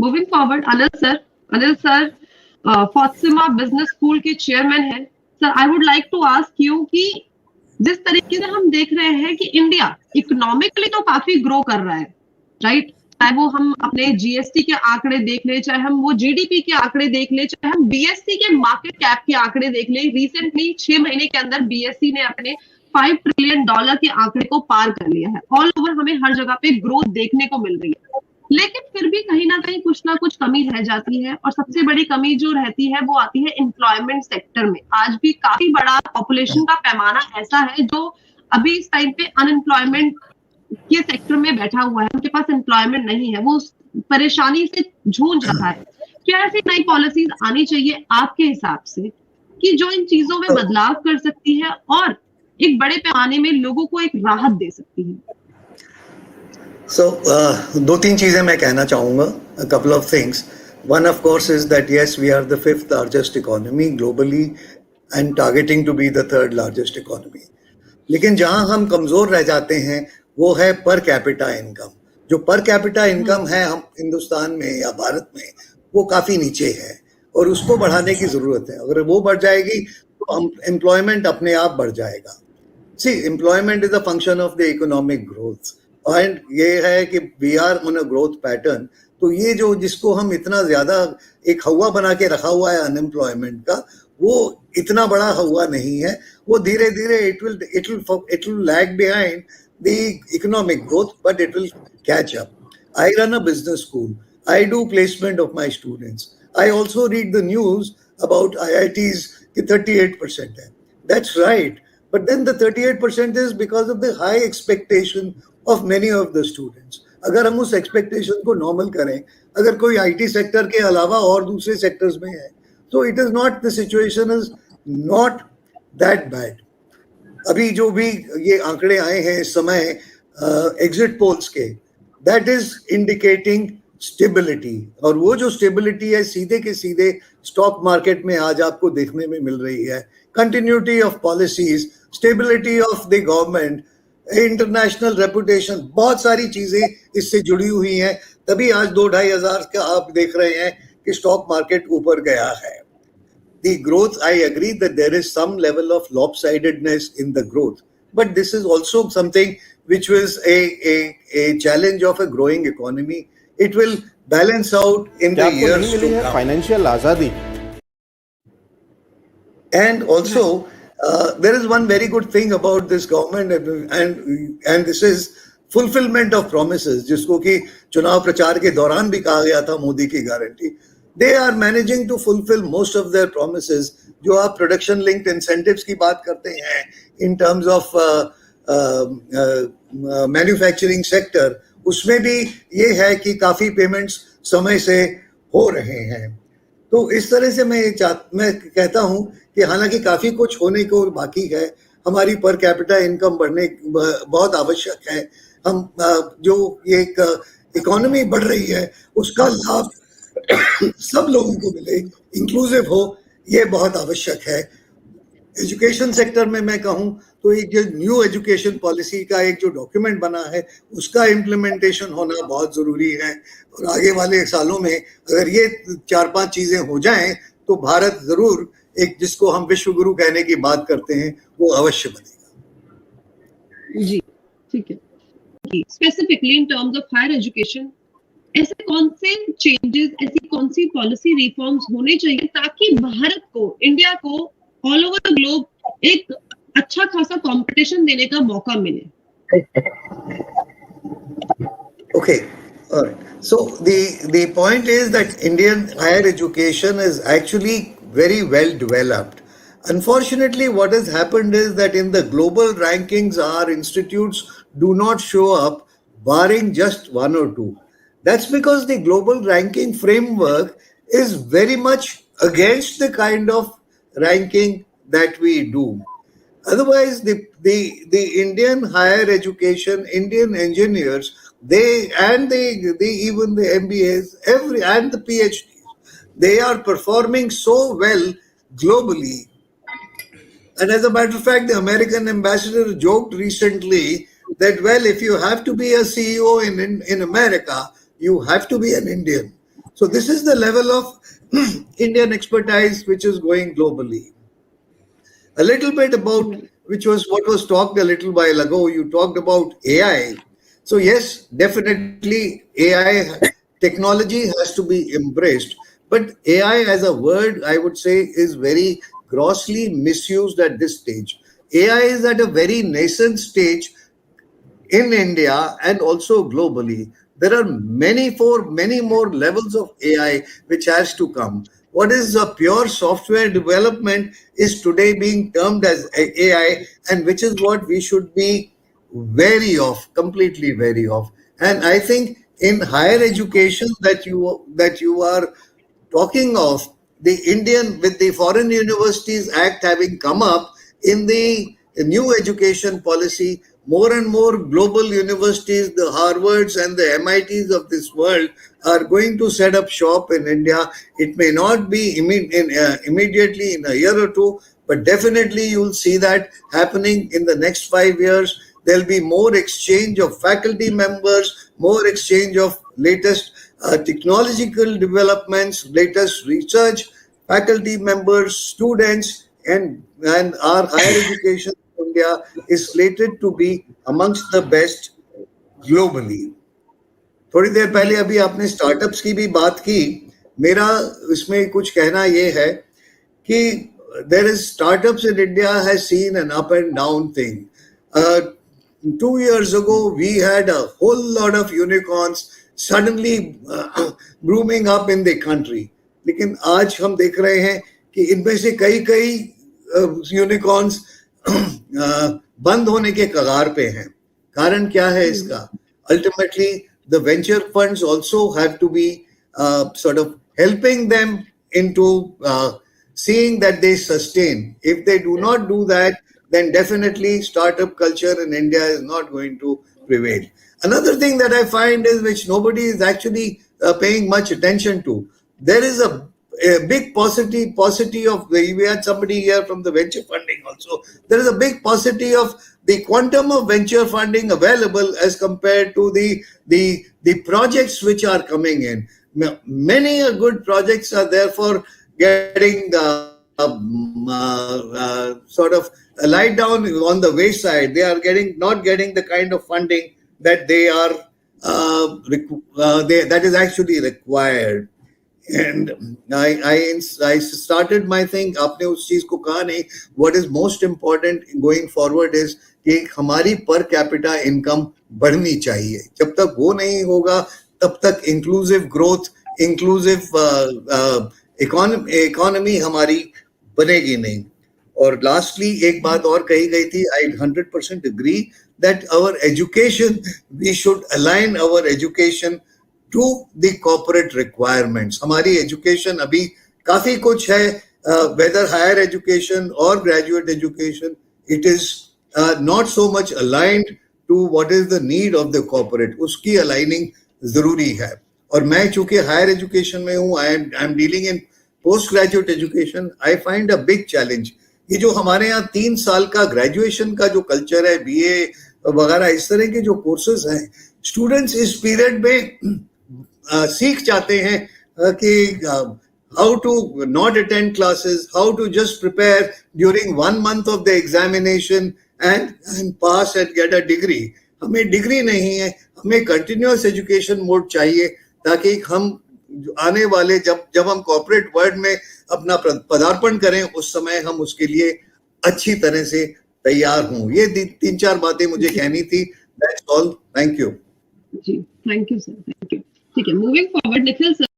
Moving forward, Anil sir Fostiima business school के chairman हैं। Sir, I would like to ask you कि जिस तरीके से हम देख रहे हैं कि इंडिया इकोनॉमिकली तो काफी ग्रो कर रहा है, राइट? चाहे वो हम अपने जीएसटी के आंकड़े देख ले, चाहे हम वो जीडीपी के आंकड़े देख ले, चाहे हम बीएससी के मार्केट कैप के आंकड़े देख ले। रिसेंटली 6 महीने के अंदर बीएससी ने अपने $5 ट्रिलियन के आंकड़े को पार कर लिया है। ऑल ओवर हमें हर जगह पे ग्रोथ देखने को मिल रही है, लेकिन फिर भी कहीं ना कुछ कमी रह जाती है। और सबसे बड़ी कमी जो रहती है वो आती है एम्प्लॉयमेंट सेक्टर में। आज भी काफी बड़ा पॉपुलेशन का पैमाना ऐसा है जो अभी इस टाइम पे अनएम्प्लॉयमेंट के सेक्टर में बैठा हुआ है, उनके पास एम्प्लॉयमेंट नहीं है, वो उस परेशानी से जूझ रहा है। क्या ऐसी नई पॉलिसीज आनी चाहिए आपके हिसाब से कि जो इन चीजों में बदलाव कर सकती है और एक बड़े पैमाने में लोगों को एक राहत दे सकती है? दो तीन चीजें मैं कहना चाहूंगा, a couple of things. One, of course, is that yes, we are the 5th largest economy globally and targeting to be the 3rd largest economy. लेकिन जहां हम कमजोर रह जाते हैं वो है पर कैपिटा इनकम। जो पर कैपिटा इनकम है हम हिंदुस्तान में या भारत में, वो काफी नीचे है और उसको बढ़ाने की जरूरत है। अगर वो बढ़ जाएगी तो एम्प्लॉयमेंट अपने आप बढ़ जाएगा। See, employment is a function of the economic growth and ये है कि we are on a growth pattern. तो ये जो जिसको हम इतना ज्यादा एक हवा बना के रखा हुआ है अनएम्प्लॉयमेंट का, वो इतना बड़ा हवा नहीं है। वो धीरे धीरे it will lag behind the economic growth, but it will catch up. I run a business school. I do placement of my students. I also read the news about IITs कि 38% है. That's right. But then the 38% is because of the high expectation of many of the students. अगर हम उस expectation को normal करें, अगर कोई IT sector के अलावा और दूसरे sectors में है, तो it is not, the situation is not that bad. अभी जो भी ये आंकड़े आए हैं इस समय एग्जिट पोल्स के, दैट इज इंडिकेटिंग स्टेबिलिटी। और वो जो स्टेबिलिटी है सीधे के सीधे स्टॉक मार्केट में आज आपको देखने में मिल रही है। Continuity of policies, stability of the government, international reputation, बहुत सारी चीजें इससे जुड़ी हुई हैं। तभी आज 2-2.5 हजार का आप देख रहे हैं कि स्टॉक मार्केट ऊपर गया है। The growth, I agree that there is some level of lopsidedness in the growth, but this is also something which was a challenge of a growing economy. It will balance out in the years to come. Financial azadi. And also, there is one very good thing about this government, and this is fulfillment of promises, जिसको कि चुनाव प्रचार के दौरान भी कहा गया था मोदी की guarantee. They are managing to fulfill most of their promises. जो आप प्रोडक्शन लिंक्ड इंसेंटिव्स की बात करते हैं in terms of manufacturing sector, उसमें भी ये है कि काफी पेमेंट्स समय से हो रहे हैं। तो इस तरह से मैं कहता हूं कि हालांकि काफी कुछ होने को बाकी है। हमारी पर कैपिटा इनकम बढ़ने बहुत आवश्यक है। हम जो ये इकोनॉमी बढ़ रही है उसका लाभ सब लोगों को मिले, इंक्लूसिव हो, ये बहुत आवश्यक है। एजुकेशन सेक्टर में मैं कहूँ तो एक जो न्यू एजुकेशन पॉलिसी का एक जो डॉक्यूमेंट बना है उसका इम्प्लीमेंटेशन होना बहुत जरूरी है। और आगे वाले सालों में अगर ये 4-5 चीजें हो जाएं तो भारत जरूर एक, जिसको हम विश्व गुरु कहने की बात करते हैं, वो अवश्य बनेगा। जी, ठीक है। Specifically in terms of higher education, ऐसे कौन से चेंजेस, ऐसी कौन सी पॉलिसी रिफॉर्म्स होने चाहिए ताकि भारत को, इंडिया को ऑल ओवर द ग्लोब एक अच्छा खासा कंपटीशन देने का मौका मिले? Okay, all right. So the point is that Indian higher education is actually very well developed. Unfortunately, what has happened is that in the global rankings, our institutes do not show up, barring just one or two. That's because the global ranking framework is very much against the kind of ranking that we do. Otherwise, the Indian higher education, Indian engineers, even the MBAs, and the PhDs, they are performing so well globally. And as a matter of fact, the American ambassador joked recently that, well, if you have to be a CEO in America, you have to be an Indian. So this is the level of Indian expertise which is going globally. A little bit about which was what was talked a little while ago. You talked about AI. So yes, definitely AI technology has to be embraced. But AI as a word, I would say, is very grossly misused at this stage. AI is at a very nascent stage in India and also globally. There are many more levels of AI which has to come. What is a pure software development is today being termed as AI, and which is what we should be wary of, completely wary of. And I think in higher education that you are talking of, the Indian with the Foreign Universities Act having come up in the new education policy, more and more global universities, the Harvards and the MITs of this world, are going to set up shop in India. It may not be immediately in a year or two, but definitely you'll see that happening in the next 5 years. There'll be more exchange of faculty members, more exchange of latest technological developments, latest research, faculty members, students, and our higher education in India is slated to be amongst the best globally. थोड़ी देर पहले अभी आपने startups की भी बात की. मेरा इसमें कुछ कहना ये है कि there is startups in India has seen an up and down thing. 2 years ago, we had a whole lot of unicorns suddenly blooming up in the country. लेकिन आज हम देख रहे हैं कि इनमें से कई यूनिकॉर्न्स बंद होने के कगार पे हैं. कारण क्या है इसका? Ultimately, the venture funds also have to be sort of helping them into seeing that they sustain. If they do not do that, then definitely startup culture in India is not going to prevail. Another thing that I find is which nobody is actually paying much attention to. There is a big paucity of, we had somebody here from the venture funding also. There is a big paucity of the quantum of venture funding available as compared to the projects which are coming in. Many good projects are therefore getting sort of lied down on the wayside. They are not getting the kind of funding that they are that is actually required. And I started my thing. आपने उस चीज को कहा नहीं. What is most important going forward is कि हमारी per capita income बढ़नी चाहिए. जब तक वो नहीं होगा, तब तक inclusive growth, inclusive economy हमारी बनेगी नहीं. और lastly एक बात और कही गई थी. I 100% agree that our education, we should align our education to the corporate requirements. हमारी education अभी काफी कुछ है, whether higher education or graduate education, it is not so much aligned to what is the need of the corporate. उसकी aligning जरूरी है. और मैं चूंकि higher education में हूँ, I am dealing in postgraduate education. I find a big challenge. ये जो हमारे यहाँ 3 साल का graduation का जो culture है, BA वगैरह इस तरह के जो courses हैं, students इस period में सीख जाते हैं कि how to not attend classes, how to just prepare during 1 month of the examination and pass and get a degree. हमें डिग्री नहीं है, हमें continuous education mode चाहिए ताकि हम आने वाले जब हम corporate world में अपना पदार्पण करें, उस समय हम उसके लिए अच्छी तरह से तैयार हों. ये 3-4 बातें मुझे कहनी थी. That's all. Thank you. Ji, thank you sir, thank you. ठीक है, moving forward, निखिल sir.